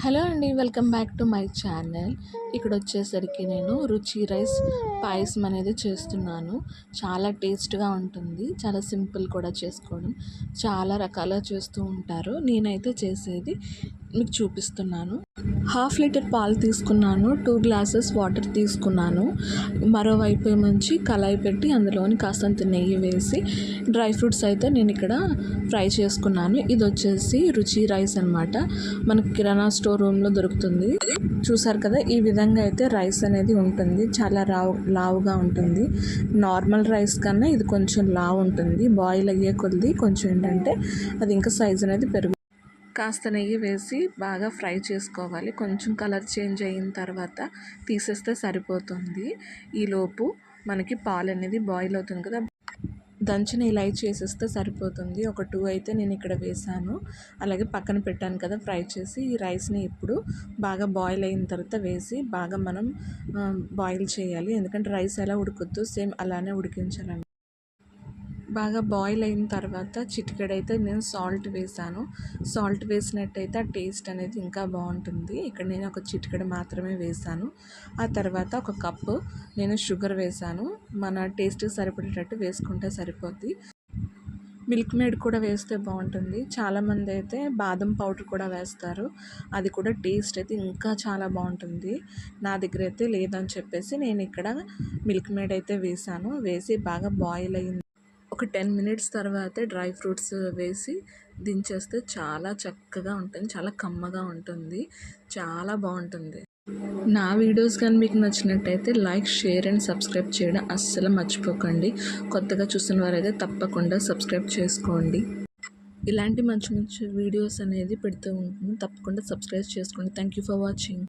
Hello అండి, welcome back to my channel. ఇక్కడ వచ్చేసరికి నేను రుచి రైస్ పాయసం అనేది చేస్తున్నాను. చాలా టేస్ట్గా ఉంటుంది, చాలా సింపుల్ కూడా చేసుకోవడం. చాలా రకాలుగా చేస్తూ ఉంటారు. నేనైతే చేసేది మీకు చూపిస్తున్నాను. 1/2 లీటర్ పాలు తీసుకున్నాను, 2 గ్లాసెస్ వాటర్ తీసుకున్నాను. మరోవైపు నుంచి కళాయి పెట్టి అందులోని కాస్తంత నెయ్యి వేసి డ్రై ఫ్రూట్స్ అయితే నేను ఇక్కడ ఫ్రై చేసుకున్నాను. ఇది వచ్చేసి రుచి రైస్ అనమాట. మనకి కిరాణా స్టోర్ రూమ్లో దొరుకుతుంది. చూసారు కదా, ఈ విధంగా అయితే రైస్ అనేది ఉంటుంది. చాలా లావుగా ఉంటుంది. నార్మల్ రైస్ కన్నా ఇది కొంచెం లావు ఉంటుంది. బాయిల్ అయ్యే కొద్ది కొంచెం ఏంటంటే అది ఇంకా సైజ్ అనేది కాస్త నెయ్యి వేసి బాగా ఫ్రై చేసుకోవాలి. కొంచెం కలర్ చేంజ్ అయిన తర్వాత తీసేస్తే సరిపోతుంది. ఈలోపు మనకి పాలు అనేది బాయిల్ అవుతుంది కదా, దంచిన ఇలాచి వేసేస్తే సరిపోతుంది. ఒక 2 అయితే నేను ఇక్కడ వేసాను. అలాగే పక్కన పెట్టాను కదా ఫ్రై చేసి. ఈ రైస్ని ఇప్పుడు బాగా బాయిల్ అయిన తర్వాత వేసి బాగా మనం బాయిల్ చేయాలి. ఎందుకంటే రైస్ ఎలా ఉడుకుద్దో సేమ్ అలానే ఉడికించాలండి. బాగా బాయిల్ అయిన తర్వాత చిటికెడైతే నేను సాల్ట్ వేసాను. సాల్ట్ వేసినట్టయితే ఆ టేస్ట్ అనేది ఇంకా బాగుంటుంది. ఇక్కడ నేను ఒక చిటికెడు మాత్రమే వేసాను. ఆ తర్వాత ఒక కప్పు నేను షుగర్ వేసాను. మన టేస్ట్కి సరిపడేటట్టు వేసుకుంటే సరిపోద్ది. మిల్క్ మేడ్ కూడా వేస్తే బాగుంటుంది. చాలామంది అయితే బాదం పౌడర్ కూడా వేస్తారు. అది కూడా టేస్ట్ అయితే ఇంకా చాలా బాగుంటుంది. నా దగ్గర అయితే లేదని చెప్పేసి నేను ఇక్కడ మిల్క్ మేడ్ అయితే వేసాను. వేసి బాగా బాయిల్ అయింది. ఒక 10 మినిట్స్ తర్వాతే డ్రై ఫ్రూట్స్ వేసి దించేస్తే చాలా చక్కగా ఉంటుంది. చాలా కమ్మగా ఉంటుంది. చాలా బాగుంటుంది. నా వీడియోస్ కానీ మీకు నచ్చినట్టయితే లైక్, షేర్ అండ్ సబ్స్క్రైబ్ చేయడం అస్సలు మర్చిపోకండి. కొత్తగా చూస్తున్న వారైతే తప్పకుండా సబ్స్క్రైబ్ చేసుకోండి. ఇలాంటి మంచి మంచి వీడియోస్ అనేది పెడుతూ ఉంటాను. తప్పకుండా సబ్స్క్రైబ్ చేసుకోండి. Thank you for watching.